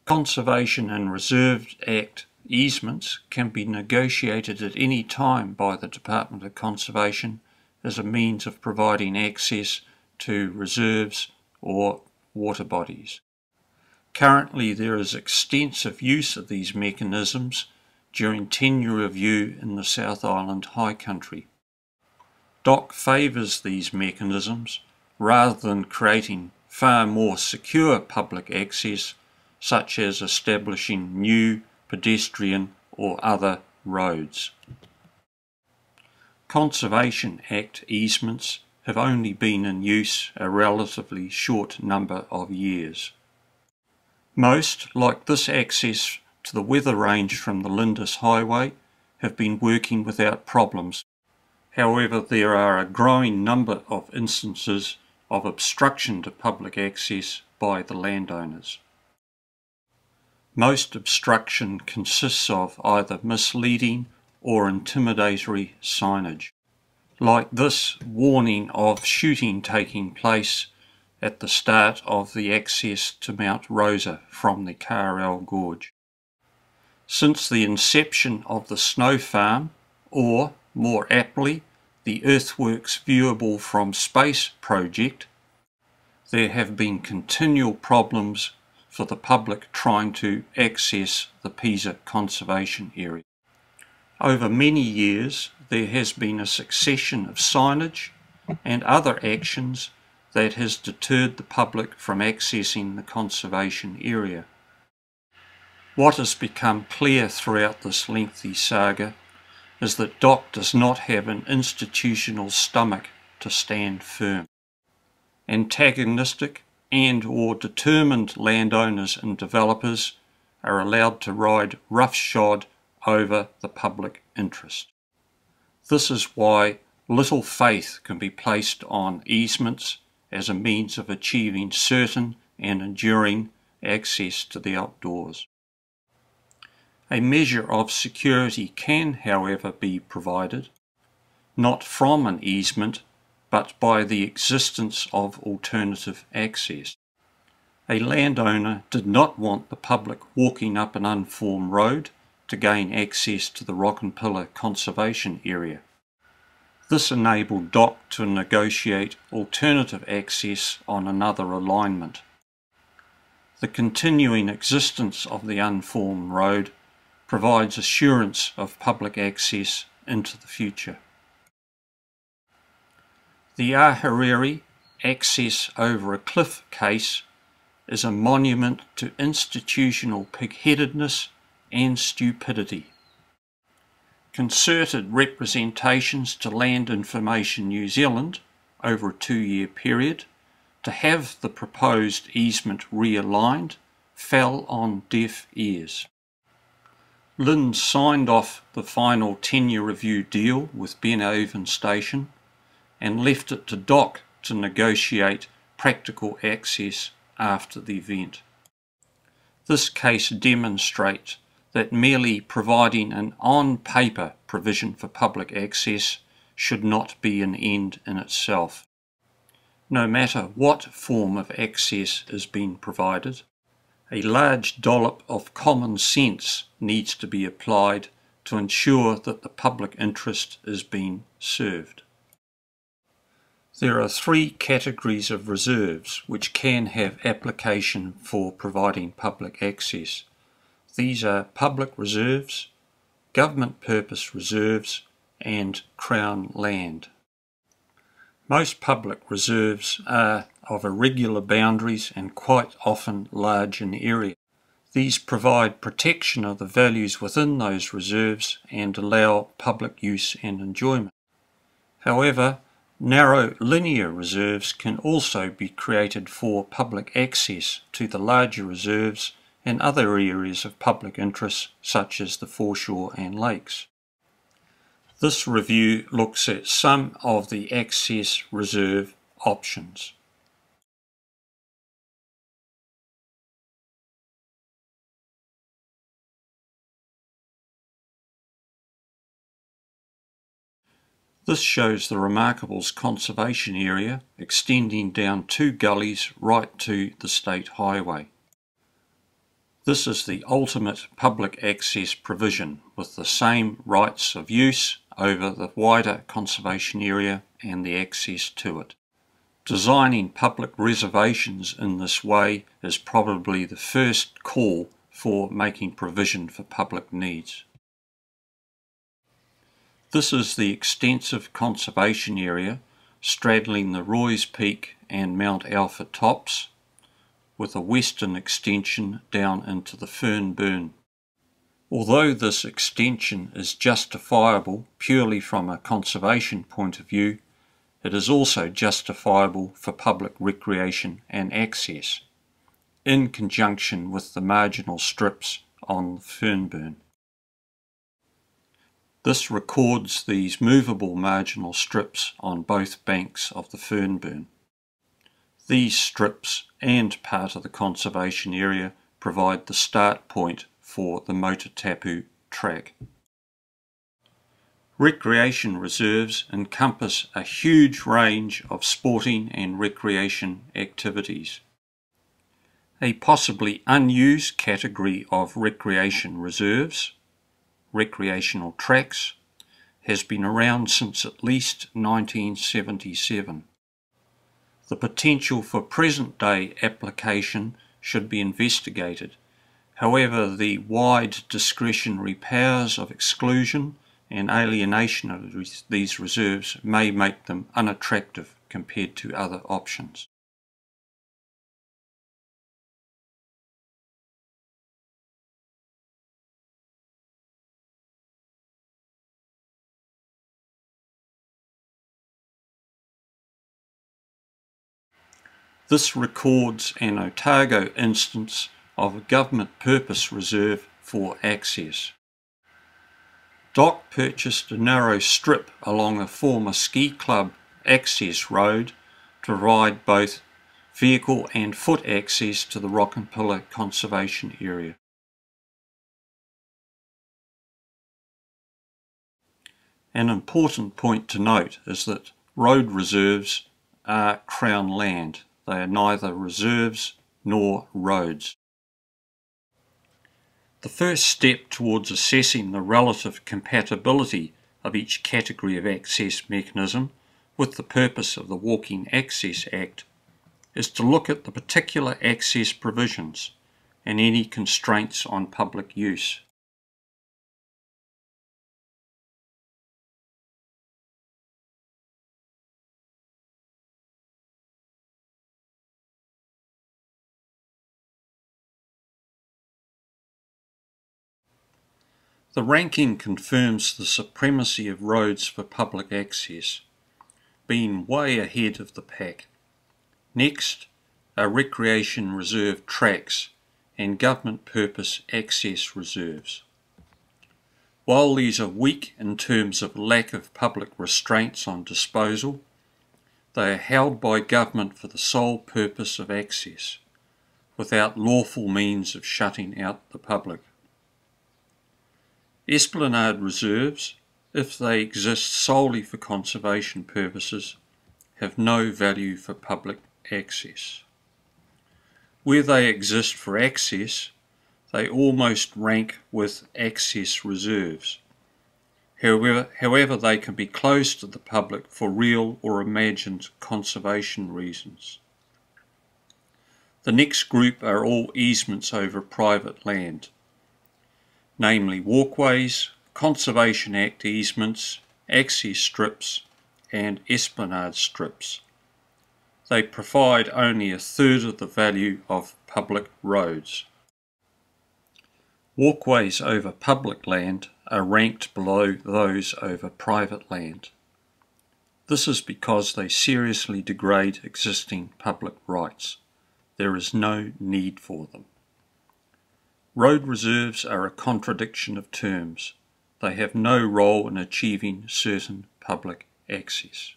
Conservation and Reserve Act easements can be negotiated at any time by the Department of Conservation as a means of providing access to reserves or water bodies. Currently, there is extensive use of these mechanisms during tenure review in the South Island High Country. DOC favours these mechanisms rather than creating far more secure public access, such as establishing new pedestrian or other roads. Conservation Act easements have only been in use a relatively short number of years. Most, like this access to the weather range from the Lindis Highway, have been working without problems. However, there are a growing number of instances of obstruction to public access by the landowners. Most obstruction consists of either misleading or intimidatory signage, like this warning of shooting taking place at the start of the access to Mount Rosa from the Carrel Gorge. Since the inception of the snow farm, or more aptly, the Earthworks Viewable from Space project, there have been continual problems for the public trying to access the Pisa Conservation Area. Over many years, there has been a succession of signage and other actions that has deterred the public from accessing the conservation area. What has become clear throughout this lengthy saga is that DOC does not have an institutional stomach to stand firm. Antagonistic and/or determined landowners and developers are allowed to ride roughshod over the public interest. This is why little faith can be placed on easements as a means of achieving certain and enduring access to the outdoors. A measure of security can, however, be provided, not from an easement, but by the existence of alternative access. A landowner did not want the public walking up an unformed road to gain access to the Rock and Pillar Conservation Area. This enabled DOC to negotiate alternative access on another alignment. The continuing existence of the unformed road provides assurance of public access into the future. The Ahuriri access over a cliff case is a monument to institutional pig-headedness and stupidity. Concerted representations to Land Information New Zealand over a 2-year period to have the proposed easement realigned fell on deaf ears. Lynn signed off the final tenure review deal with Benhaven Station and left it to DOC to negotiate practical access after the event. This case demonstrates that merely providing an on-paper provision for public access should not be an end in itself. No matter what form of access is being provided, a large dollop of common sense needs to be applied to ensure that the public interest is being served. There are 3 categories of reserves which can have application for providing public access. These are public reserves, government purpose reserves, and Crown land. Most public reserves are of irregular boundaries and quite often large in area. These provide protection of the values within those reserves and allow public use and enjoyment. However, narrow linear reserves can also be created for public access to the larger reserves and other areas of public interest such as the foreshore and lakes. This review looks at some of the access reserve options. This shows the Remarkables Conservation Area extending down 2 gullies right to the State Highway. This is the ultimate public access provision with the same rights of use over the wider conservation area and the access to it. Designing public reservations in this way is probably the first call for making provision for public needs. This is the extensive conservation area straddling the Roy's Peak and Mount Alpha tops, with a western extension down into the Fern Burn. Although this extension is justifiable purely from a conservation point of view, it is also justifiable for public recreation and access, in conjunction with the marginal strips on the Fern Burn. This records these movable marginal strips on both banks of the Fern Burn. These strips and part of the conservation area provide the start point for the motor tapu track. Recreation reserves encompass a huge range of sporting and recreation activities. A possibly unused category of recreation reserves, recreational tracks, has been around since at least 1977. The potential for present-day application should be investigated. However, the wide discretionary powers of exclusion and alienation of these reserves may make them unattractive compared to other options. This records an Otago instance of a government purpose reserve for access. DOC purchased a narrow strip along a former ski club access road to provide both vehicle and foot access to the Rock and Pillar Conservation Area. An important point to note is that road reserves are Crown land. They are neither reserves nor roads. The first step towards assessing the relative compatibility of each category of access mechanism with the purpose of the Walking Access Act is to look at the particular access provisions and any constraints on public use. The ranking confirms the supremacy of roads for public access, being way ahead of the pack. Next are recreation reserve tracks and government purpose access reserves. While these are weak in terms of lack of public restraints on disposal, they are held by government for the sole purpose of access, without lawful means of shutting out the public. Esplanade reserves, if they exist solely for conservation purposes, have no value for public access. Where they exist for access, they almost rank with access reserves. However, they can be closed to the public for real or imagined conservation reasons. The next group are all easements over private land, namely walkways, Conservation Act easements, access strips and esplanade strips. They provide only a third of the value of public roads. Walkways over public land are ranked below those over private land. This is because they seriously degrade existing public rights. There is no need for them. Road reserves are a contradiction of terms. They have no role in achieving certain public access.